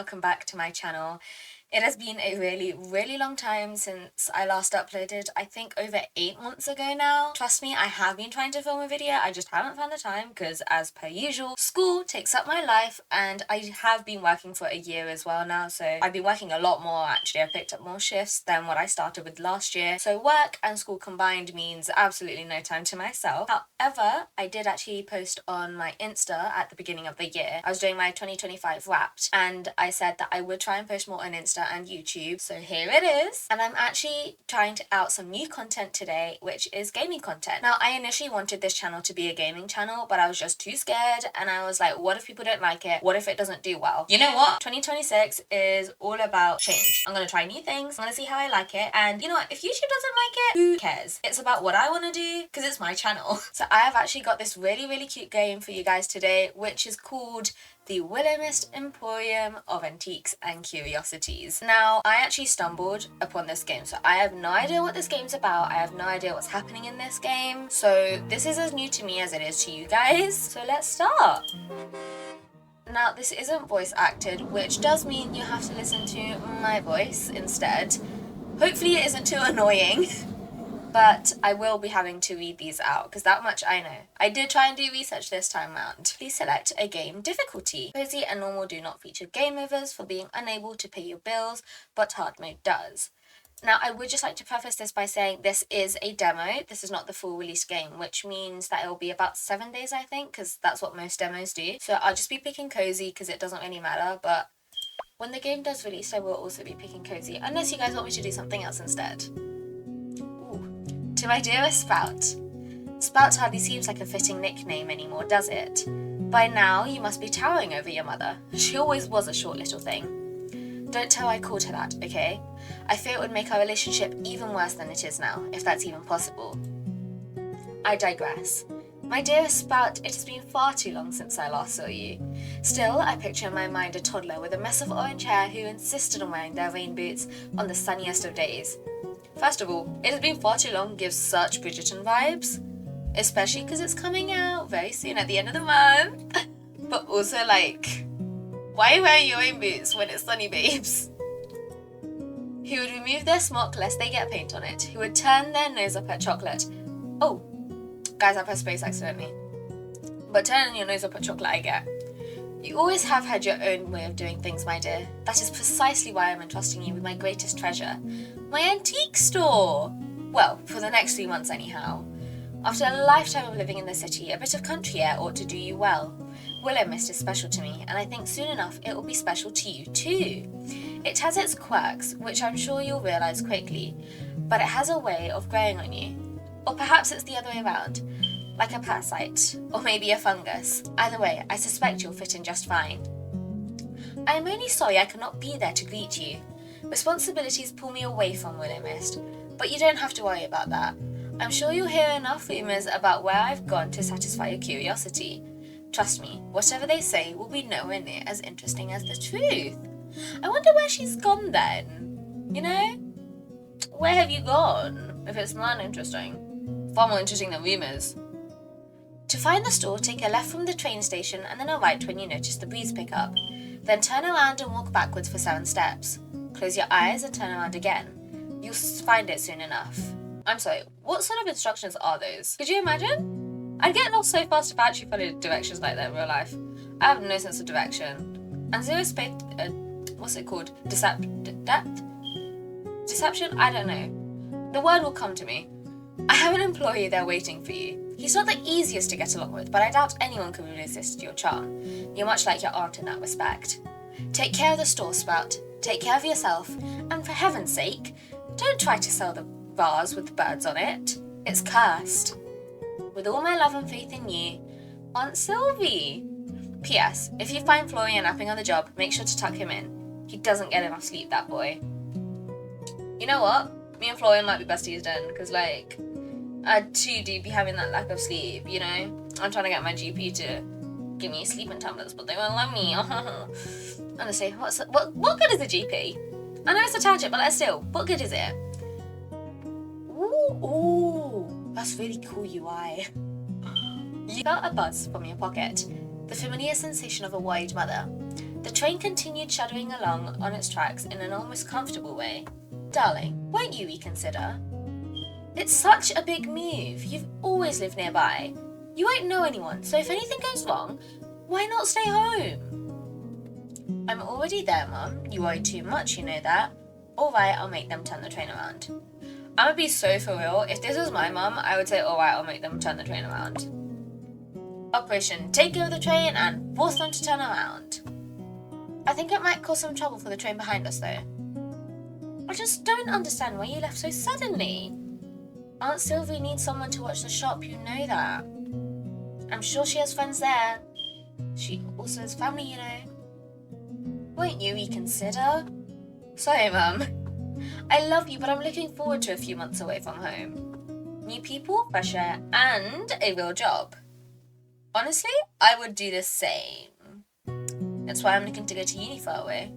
welcome back to my channel. It has been a really long time since I last uploaded. I think over 8 months ago now. Trust me, I have been trying to film a video. I just haven't found the time because, as per usual, school takes up my life, and I have been working for a year as well now. So I've been working a lot more actually. I picked up more shifts than what I started with last year. So work and school combined means absolutely no time to myself. However, I did actually post on my Insta at the beginning of the year. I was doing my 2025 Wrapped, and I said that I would try and post more on Insta and YouTube. So here it is. And I'm actually trying to out some new content today, which is gaming content. Now, I initially wanted this channel to be a gaming channel, but I was just too scared, and I was like, what if people don't like it? What if it doesn't do well? You know what? 2026 is all about change. I'm gonna try new things. I'm gonna see how I like it. And you know what? If YouTube doesn't like it, who cares? It's about what I want to do because it's my channel. So I have actually got this really cute game for you guys today, which is called the Willowmist Emporium of Antiques and Curiosities. Now, I actually stumbled upon this game, so I have no idea what this game's about. I have no idea what's happening in this game. So this is as new to me as it is to you guys. So let's start. Now, this isn't voice acted, which does mean you have to listen to my voice instead. Hopefully it isn't too annoying. But I will be having to read these out, because that much I know. I did try and do research this time round. Please select a game difficulty. Cozy and normal do not feature game overs for being unable to pay your bills, but hard mode does. Now, I would just like to preface this by saying this is a demo. This is not the full release game, which means that it will be about 7 days, I think, because that's what most demos do. So I'll just be picking Cozy because it doesn't really matter, but when the game does release, I will also be picking Cozy, unless you guys want me to do something else instead. To my dearest Sprout. Sprout hardly seems like a fitting nickname anymore, does it? By now, you must be towering over your mother. She always was a short little thing. Don't tell I called her that, okay? I fear it would make our relationship even worse than it is now, if that's even possible. I digress. My dearest Sprout, it has been far too long since I last saw you. Still, I picture in my mind a toddler with a mess of orange hair who insisted on wearing their rain boots on the sunniest of days. First of all, it has been far too long gives such Bridgerton vibes, especially because it's coming out very soon at the end of the month. But also, like, why are you wearing your rain boots when it's sunny, babes? Who would remove their smock lest they get paint on it? Who would turn their nose up at chocolate? Oh, guys, I pressed space accidentally. But turning your nose up at chocolate, I get. You always have had your own way of doing things, my dear. That is precisely why I'm entrusting you with my greatest treasure. My antique store! Well, for the next 3 months anyhow. After a lifetime of living in the city, a bit of country air ought to do you well. Willowmist is special to me, and I think soon enough it will be special to you too. It has its quirks, which I'm sure you'll realise quickly, but it has a way of growing on you. Or perhaps it's the other way around. Like a parasite, or maybe a fungus. Either way, I suspect you'll fit in just fine. I am only sorry I cannot be there to greet you. Responsibilities pull me away from Willowmist, but you don't have to worry about that. I'm sure you'll hear enough rumours about where I've gone to satisfy your curiosity. Trust me, whatever they say will be nowhere near as interesting as the truth. I wonder where she's gone then. You know? Where have you gone, if it's not interesting? Far more interesting than rumours. To find the store, take a left from the train station and then a right when you notice the breeze pick up. Then turn around and walk backwards for 7 steps. Close your eyes and turn around again. You'll find it soon enough. I'm sorry, what sort of instructions are those? Could you imagine? I'd get lost so fast if I actually followed directions like that in real life. I have no sense of direction. And zero space, what's it called? Depth? Deception? I don't know. The word will come to me. I have an employee there waiting for you. He's not the easiest to get along with, but I doubt anyone could resist your charm. You're much like your aunt in that respect. Take care of the store, Sprout. Take care of yourself. And for heaven's sake, don't try to sell the vase with the birds on it. It's cursed. With all my love and faith in you, Aunt Sylvie. P.S. If you find Florian napping on the job, make sure to tuck him in. He doesn't get enough sleep, that boy. You know what? Me and Florian might be besties then, because, like, I too do be having that lack of sleep, you know? I'm trying to get my GP to give me sleeping tablets, but they won't let me. Honestly, what good is a GP? I know it's a tangent, but still, what good is it? Ooh, that's really cool UI. You felt a buzz from your pocket, the familiar sensation of a worried mother. The train continued shuddering along on its tracks in an almost comfortable way. Darling, won't you reconsider? It's such a big move. You've always lived nearby. You won't know anyone, so if anything goes wrong, why not stay home? I'm already there, Mum. You worry too much, you know that. Alright, I'll make them turn the train around. I'm gonna be so for real. If this was my mum, I would say, alright, I'll make them turn the train around. Operation Take Over the Train and force them to turn around. I think it might cause some trouble for the train behind us, though. I just don't understand why you left so suddenly. Aunt Sylvie needs someone to watch the shop, you know that. I'm sure she has friends there. She also has family, you know. Won't you reconsider? Sorry, Mum. I love you, but I'm looking forward to a few months away from home. New people, fresh air, and a real job. Honestly, I would do the same. That's why I'm looking to go to uni far away.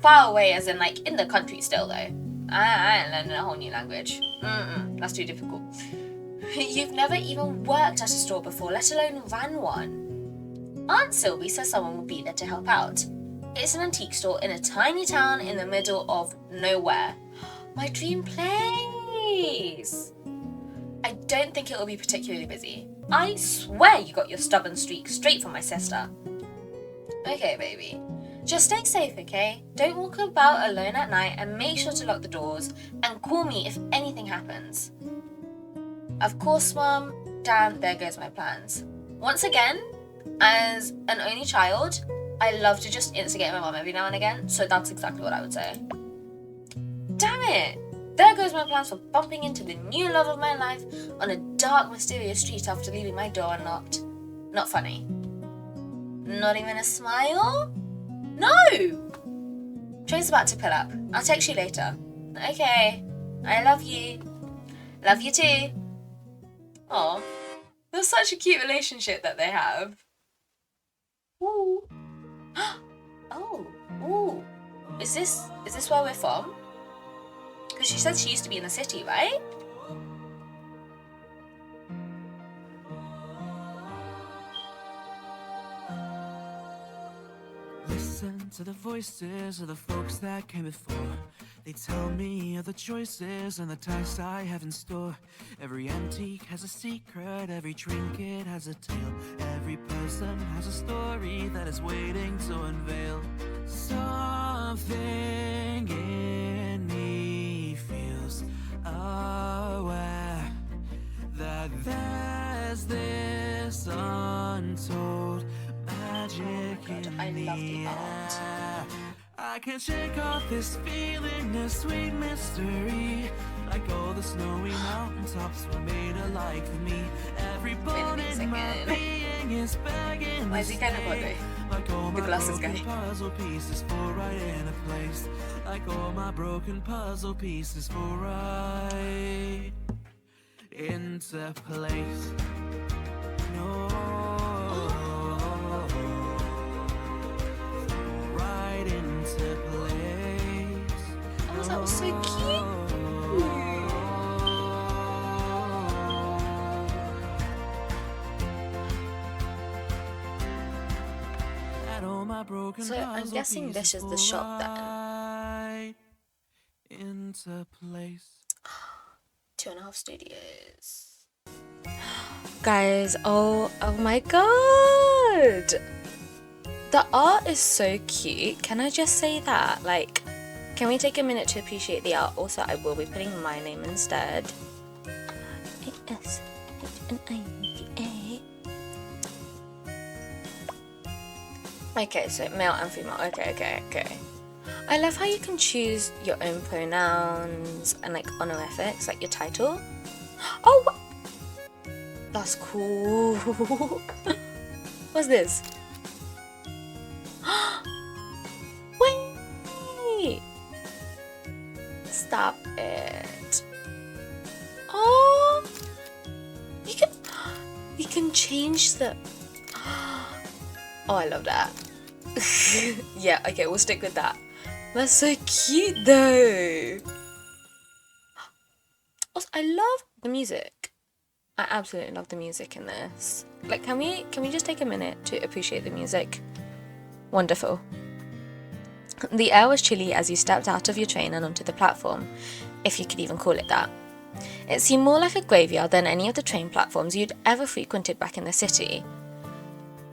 Far away as in, like, in the country still, though. I ain't learning a whole new language. That's too difficult. You've never even worked at a store before, let alone ran one. Aunt Sylvie says someone will be there to help out. It's an antique store in a tiny town in the middle of nowhere. My dream place! I don't think it will be particularly busy. I swear you got your stubborn streak straight from my sister. Okay, baby. Just stay safe, okay? Don't walk about alone at night and make sure to lock the doors and call me if anything happens. Of course, Mum. Damn, there goes my plans. Once again, as an only child, I love to just instigate my mum every now and again, so that's exactly what I would say. Damn it! There goes my plans for bumping into the new love of my life on a dark, mysterious street after leaving my door unlocked. Not funny. Not even a smile? No! Train's about to pull up. I'll text you later. Okay. I love you. Love you too. Aw. That's such a cute relationship that they have. Ooh. Oh. Ooh. Is this where we're from? Because she said she used to be in the city, right? Listen to the voices of the folks that came before. They tell me of the choices and the tasks I have in store. Every antique has a secret, every trinket has a tale. Every person has a story that is waiting to unveil. Something in me feels aware that there's this untold magic in the air. I can't shake off this feeling, this sweet mystery. Like all the snowy mountaintops were made alike for me. Every bone in my being is begging to stay. Like all my broken puzzle pieces fall right into place. Like all my broken puzzle pieces fall right into place. No. Oh, that was so cute. So I'm guessing this is the shop then. Into place. 2.5 Studios. Guys, oh my god! The art is so cute. Can I just say that? Like, can we take a minute to appreciate the art? Also, I will be putting my name instead. A-S-H-N-I-V-A. Okay, so male and female. Okay. I love how you can choose your own pronouns and like honorifics, like your title. Oh, that's cool. What's this? Wait! Stop it. Oh! You can change the... Oh, I love that. Yeah, okay, we'll stick with that. That's so cute though. Also, I love the music. I absolutely love the music in this. Like, can we just take a minute to appreciate the music? Wonderful. The air was chilly as you stepped out of your train and onto the platform, if you could even call it that. It seemed more like a graveyard than any of the train platforms you'd ever frequented back in the city.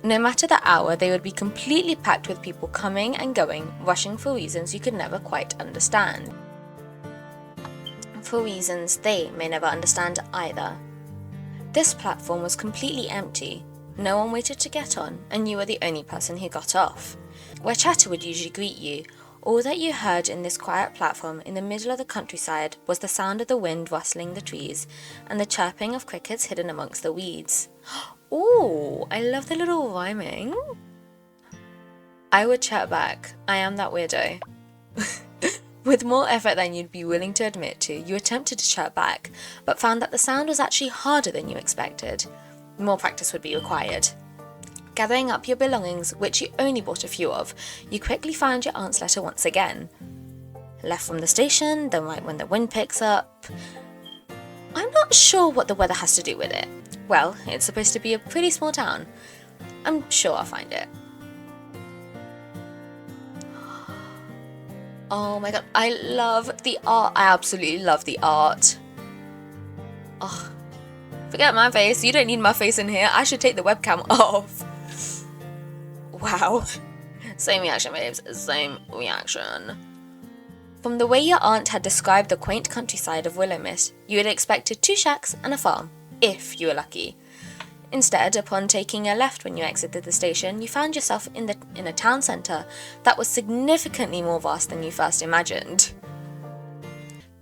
No matter the hour, they would be completely packed with people coming and going, rushing for reasons you could never quite understand. For reasons they may never understand either. This platform was completely empty. No one waited to get on, and you were the only person who got off. Where chatter would usually greet you, all that you heard in this quiet platform in the middle of the countryside was the sound of the wind rustling the trees and the chirping of crickets hidden amongst the weeds. Ooh, I love the little rhyming. I would chirp back, I am that weirdo. With more effort than you'd be willing to admit to, you attempted to chirp back, but found that the sound was actually harder than you expected. More practice would be required. Gathering up your belongings, which you only bought a few of, you quickly found your aunt's letter once again. Left from the station, then right when the wind picks up. I'm not sure what the weather has to do with it. Well, it's supposed to be a pretty small town. I'm sure I'll find it. Oh my god, I love the art. I absolutely love the art. Oh, forget my face. You don't need my face in here. I should take the webcam off. Wow. Same reaction, babes. Same reaction. From the way your aunt had described the quaint countryside of Willowmist, you had expected 2 shacks and a farm, if you were lucky. Instead, upon taking a left when you exited the station, you found yourself in a town centre that was significantly more vast than you first imagined.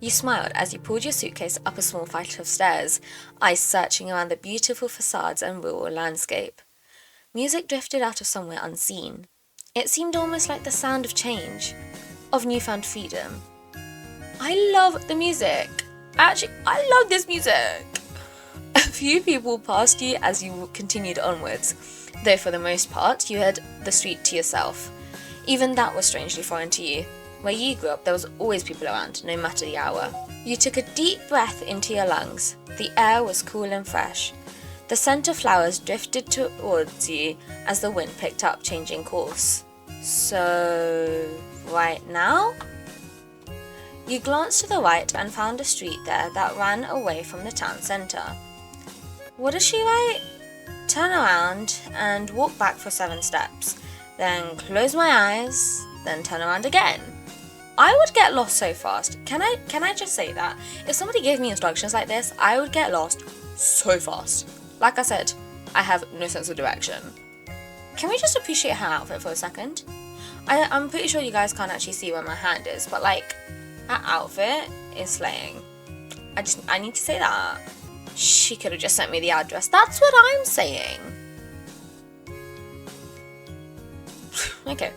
You smiled as you pulled your suitcase up a small flight of stairs, eyes searching around the beautiful facades and rural landscape. Music drifted out of somewhere unseen. It seemed almost like the sound of change, of newfound freedom. I love the music. Actually, I love this music. A few people passed you as you continued onwards, though for the most part you had the street to yourself. Even that was strangely foreign to you. Where you grew up, there was always people around, no matter the hour. You took a deep breath into your lungs. The air was cool and fresh. The scent of flowers drifted towards you as the wind picked up, changing course. So, right now? You glanced to the right and found a street there that ran away from the town centre. What does she write? Turn around and walk back for 7 steps, then close my eyes, then turn around again. I would get lost so fast. Can I just say that? If somebody gave me instructions like this, I would get lost so fast. Like I said, I have no sense of direction. Can we just appreciate her outfit for a second? I'm pretty sure you guys can't actually see where my hand is, but like, her outfit is slaying. I need to say that. She could have just sent me the address. That's what I'm saying. Okay.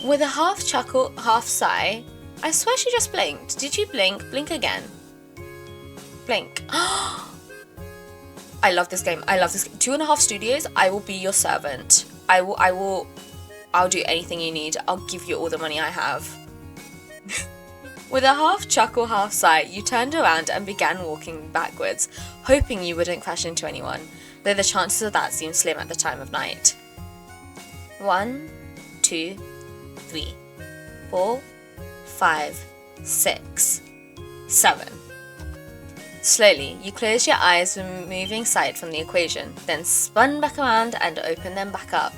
With a half chuckle, half sigh, I swear she just blinked. Did you blink? Blink again. Blink. I love this game. 2.5 studios. I will be your servant. I'll do anything you need. I'll give you all the money I have. With a half chuckle, half sigh, you turned around and began walking backwards, hoping you wouldn't crash into anyone, though the chances of that seemed slim at the time of night. 1, 2, 3, 4, 5, 6, 7. Slowly, you closed your eyes, removing sight from the equation, then spun back around and opened them back up.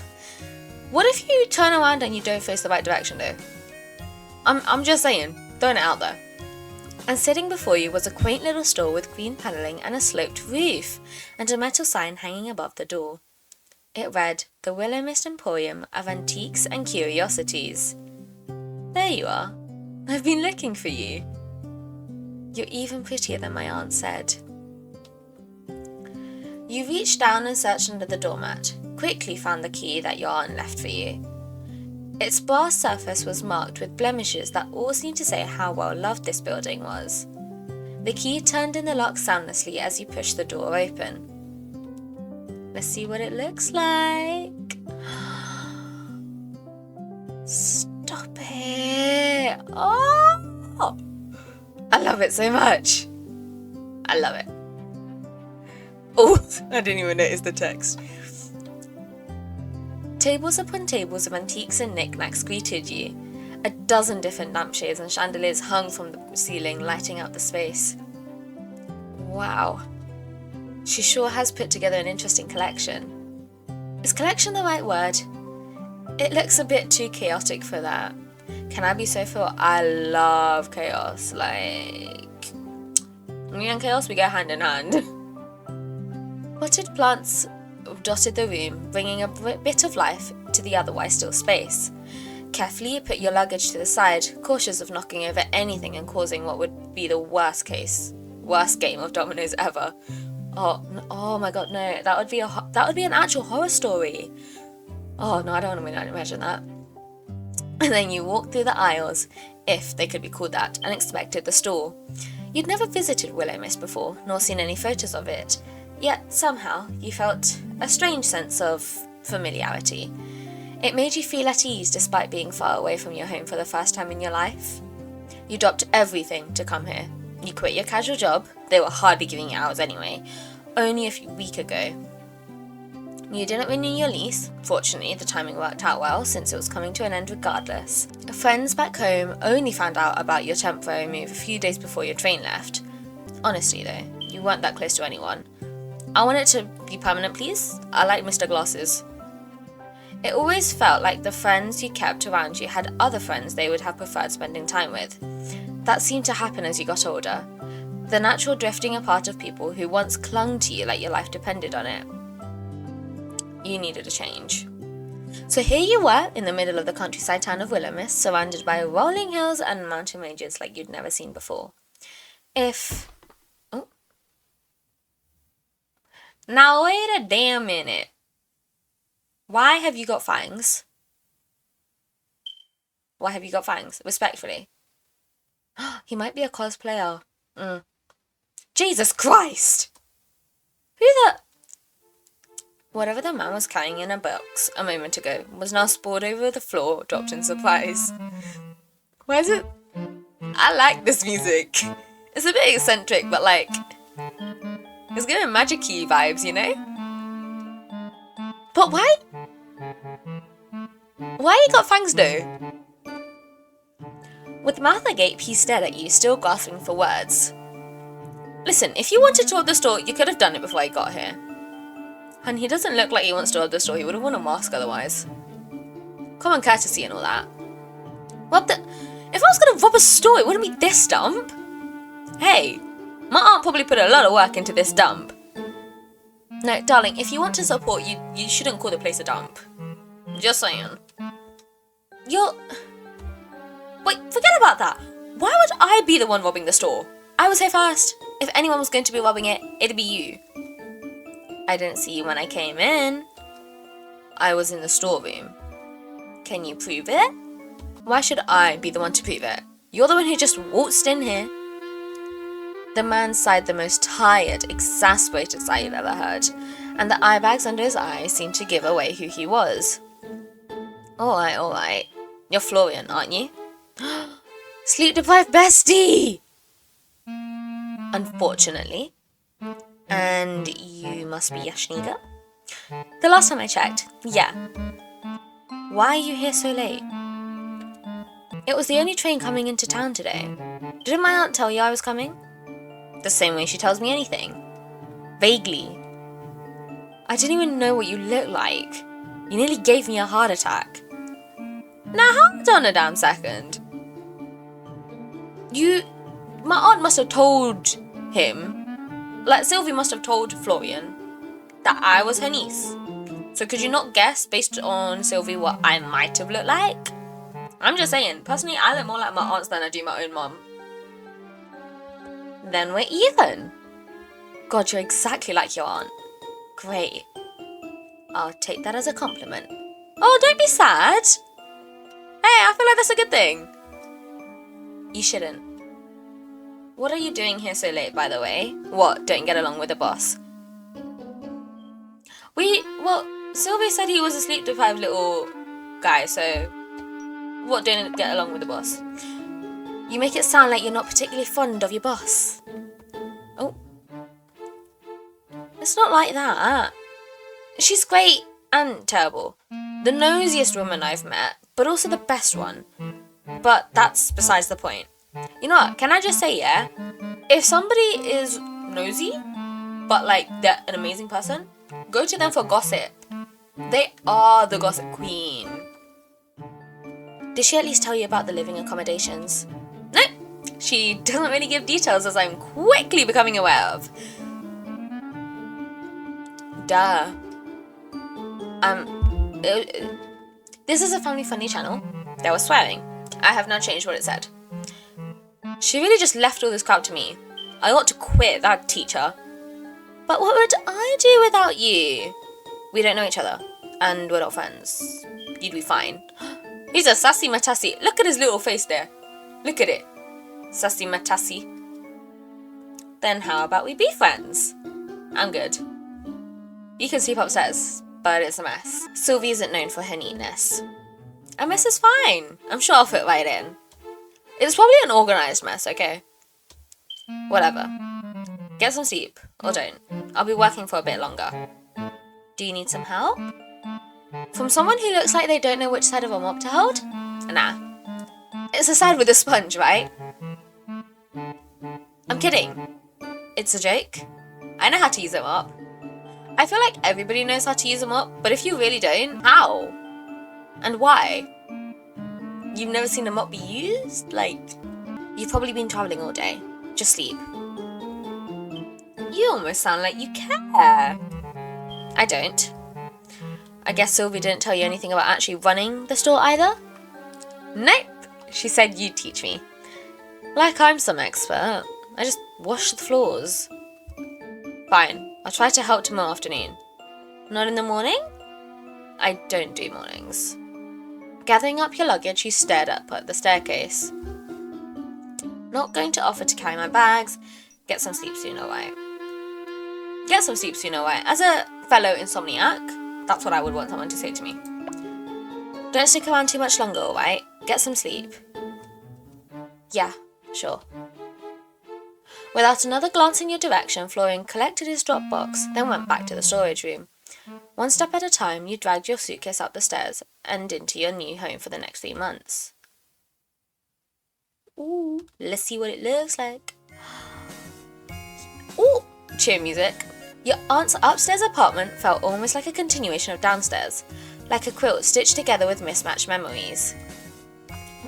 What if you turn around and you don't face the right direction though? I'm just saying, throwing it out there. And sitting before you was a quaint little store with green panelling and a sloped roof, and a metal sign hanging above the door. It read, "The Willowmist Emporium of Antiques and Curiosities." There you are. I've been looking for you. You're even prettier than my aunt said. You reached down and searched under the doormat, quickly found the key that your aunt left for you. Its brass surface was marked with blemishes that all seemed to say how well loved this building was. The key turned in the lock soundlessly as you pushed the door open. Let's see what it looks like. Stop it. Oh! I love it so much. I love it. Oh, I didn't even notice the text. Tables upon tables of antiques and knickknacks greeted you. A dozen different lampshades and chandeliers hung from the ceiling, lighting up the space. Wow. She sure has put together an interesting collection. Is collection the right word? It looks a bit too chaotic for that. Can I be so full? I love chaos. Like, me and chaos, we go hand in hand. Potted plants dotted the room, bringing a bit of life to the otherwise still space. Carefully you put your luggage to the side, cautious of knocking over anything and causing what would be the worst game of dominoes ever. Oh my god, no, that would be an actual horror story. Oh no, I don't want to imagine that. And then you walked through the aisles, if they could be called that, and inspected the store. You'd never visited Willowmist before, nor seen any photos of it, yet somehow you felt a strange sense of familiarity. It made you feel at ease despite being far away from your home for the first time in your life. You dropped everything to come here. You quit your casual job, they were hardly giving you hours anyway, only a week ago. You didn't renew your lease. Fortunately, the timing worked out well since it was coming to an end regardless. Friends back home only found out about your temporary move a few days before your train left. Honestly though, you weren't that close to anyone. I want it to be permanent, please. I like Mr. Glasses. It always felt like the friends you kept around you had other friends they would have preferred spending time with. That seemed to happen as you got older. The natural drifting apart of people who once clung to you like your life depended on it. You needed a change. So here you were in the middle of the countryside town of Willowmist, surrounded by rolling hills and mountain ranges like you'd never seen before. Now wait a damn minute. Why have you got fangs? Why have you got fangs? Respectfully. He might be a cosplayer. Jesus Christ! Whatever the man was carrying in a box a moment ago was now sprawled over the floor, dropped in surprise. Why is it? I like this music. It's a bit eccentric, but like, it's giving magic-y vibes, you know? But why? Why you got fangs though? With mouth agape, he stared at you, still gasping for words. Listen, if you wanted to rob the store, you could have done it before I got here. And he doesn't look like he wants to rob the store, he would have worn a mask otherwise. Common courtesy and all that. If I was going to rob a store, it wouldn't be this dump. Hey, my aunt probably put a lot of work into this dump. No, darling, if you want to support, you shouldn't call the place a dump. Just saying. Wait, forget about that. Why would I be the one robbing the store? I was here first. If anyone was going to be robbing it, it'd be you. I didn't see you when I came in. I was in the storeroom. Can you prove it? Why should I be the one to prove it? You're the one who just waltzed in here. The man sighed the most tired, exasperated sigh you've ever heard, and the eye bags under his eyes seemed to give away who he was. Alright. You're Florian, aren't you? Sleep-deprived bestie! Unfortunately. And you must be Yashnika? The last time I checked, yeah. Why are you here so late? It was the only train coming into town today. Didn't my aunt tell you I was coming? The same way she tells me anything. Vaguely. I didn't even know what you looked like. You nearly gave me a heart attack. Now hold on a damn second. My aunt must have told him, like Sylvie must have told Florian, that I was her niece. So could you not guess, based on Sylvie, what I might have looked like? I'm just saying, personally, I look more like my aunts than I do my own mum. Then we're even. God, you're exactly like your aunt. Great. I'll take that as a compliment. Oh, don't be sad. Hey, I feel like that's a good thing. You shouldn't. What are you doing here so late, by the way? What, don't get along with the boss? Sylvie said he was a sleep-deprived little guy, so... What, don't get along with the boss? You make it sound like you're not particularly fond of your boss. Oh. It's not like that. She's great and terrible. The nosiest woman I've met, but also the best one. But that's besides the point. You know what? Can I just say, yeah? If somebody is nosy, but like they're an amazing person, go to them for gossip. They are the gossip queen. Did she at least tell you about the living accommodations? No, she doesn't really give details, as I'm quickly becoming aware of. Duh. This is a family funny channel. There was swearing. I have now changed what it said. She really just left all this crap to me. I ought to quit that teacher. But what would I do without you? We don't know each other, and we're not friends. You'd be fine. He's a sassy matassi. Look at his little face there. Look at it. Sassy matassi. Then how about we be friends? I'm good. You can sleep upstairs, but it's a mess. Sylvie isn't known for her neatness. A mess is fine. I'm sure I'll fit right in. It's probably an organised mess, okay? Whatever. Get some sleep, or don't. I'll be working for a bit longer. Do you need some help? From someone who looks like they don't know which side of a mop to hold? Nah. It's the side with a sponge, right? I'm kidding. It's a joke. I know how to use a mop. I feel like everybody knows how to use a mop, but if you really don't, how? And why? You've never seen a mop be used? Like, you've probably been travelling all day. Just sleep. You almost sound like you care. I don't. I guess Sylvie didn't tell you anything about actually running the store either? Nope. She said you'd teach me. Like I'm some expert. I just wash the floors. Fine. I'll try to help tomorrow afternoon. Not in the morning? I don't do mornings. Gathering up your luggage, you stared up at the staircase. Not going to offer to carry my bags. Get some sleep soon, alright? Get some sleep soon, alright? As a fellow insomniac, that's what I would want someone to say to me. Don't stick around too much longer, alright? Get some sleep. Yeah, sure. Without another glance in your direction, Florian collected his drop box, then went back to the storage room. One step at a time, you dragged your suitcase up the stairs and into your new home for the next 3 months. Ooh, let's see what it looks like. Ooh, cheer music. Your aunt's upstairs apartment felt almost like a continuation of downstairs, like a quilt stitched together with mismatched memories.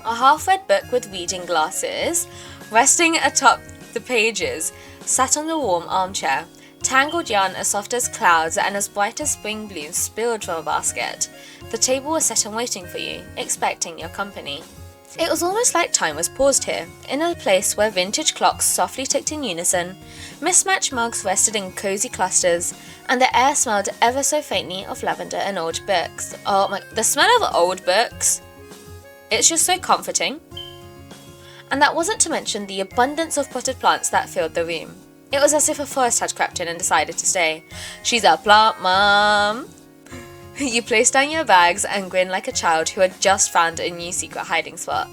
A half-read book with reading glasses, resting atop the pages, sat on the warm armchair. Tangled yarn as soft as clouds and as bright as spring blooms spilled from a basket. The table was set and waiting for you, expecting your company. It was almost like time was paused here, in a place where vintage clocks softly ticked in unison, mismatched mugs rested in cosy clusters, and the air smelled ever so faintly of lavender and old books. Oh my, the smell of old books! It's just so comforting. And that wasn't to mention the abundance of potted plants that filled the room. It was as if a forest had crept in and decided to stay. She's a plant mom. You placed down your bags and grinned like a child who had just found a new secret hiding spot.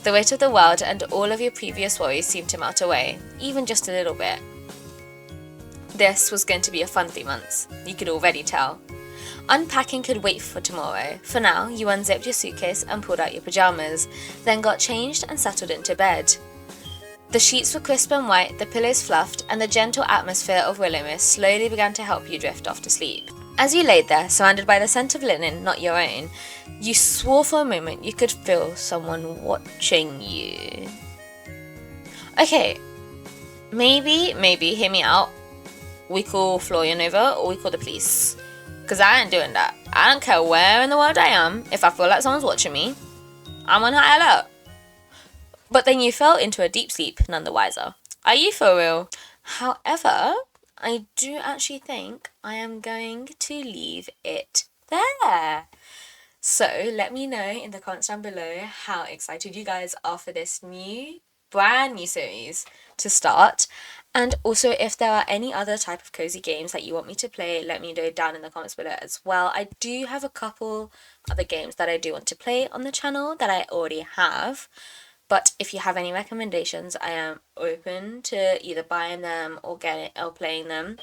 The weight of the world and all of your previous worries seemed to melt away, even just a little bit. This was going to be a fun 3 months. You could already tell. Unpacking could wait for tomorrow. For now, you unzipped your suitcase and pulled out your pajamas, then got changed and settled into bed. The sheets were crisp and white, the pillows fluffed, and the gentle atmosphere of Willowmist slowly began to help you drift off to sleep. As you laid there, surrounded by the scent of linen, not your own, you swore for a moment you could feel someone watching you. Okay, maybe, hear me out. We call Florian over, or we call the police. Because I ain't doing that. I don't care where in the world I am, if I feel like someone's watching me, I'm on high alert. But then you fell into a deep sleep, none the wiser. Are you for real? However, I do actually think I am going to leave it there. So let me know in the comments down below how excited you guys are for this brand new series to start. And also if there are any other type of cozy games that you want me to play, let me know down in the comments below as well. I do have a couple other games that I do want to play on the channel that I already have. But if you have any recommendations, I am open to either buying them or playing them.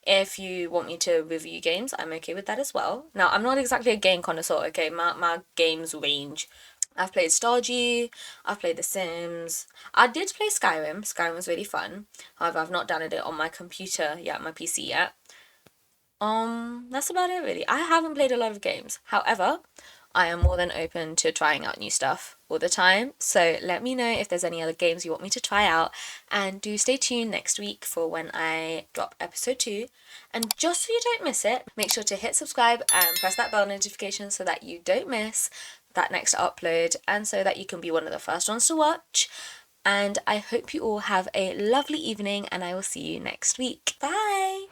If you want me to review games, I'm okay with that as well. Now, I'm not exactly a game connoisseur, okay? My games range. I've played Stardew, I've played The Sims. I did play Skyrim. Skyrim was really fun. However, I've not downloaded it on my computer yet, my PC yet. That's about it really. I haven't played a lot of games. However, I am more than open to trying out new stuff all the time. So let me know if there's any other games you want me to try out. And do stay tuned next week for when I drop episode 2. And just so you don't miss it, make sure to hit subscribe and press that bell notification so that you don't miss that next upload and so that you can be one of the first ones to watch. And I hope you all have a lovely evening and I will see you next week. Bye!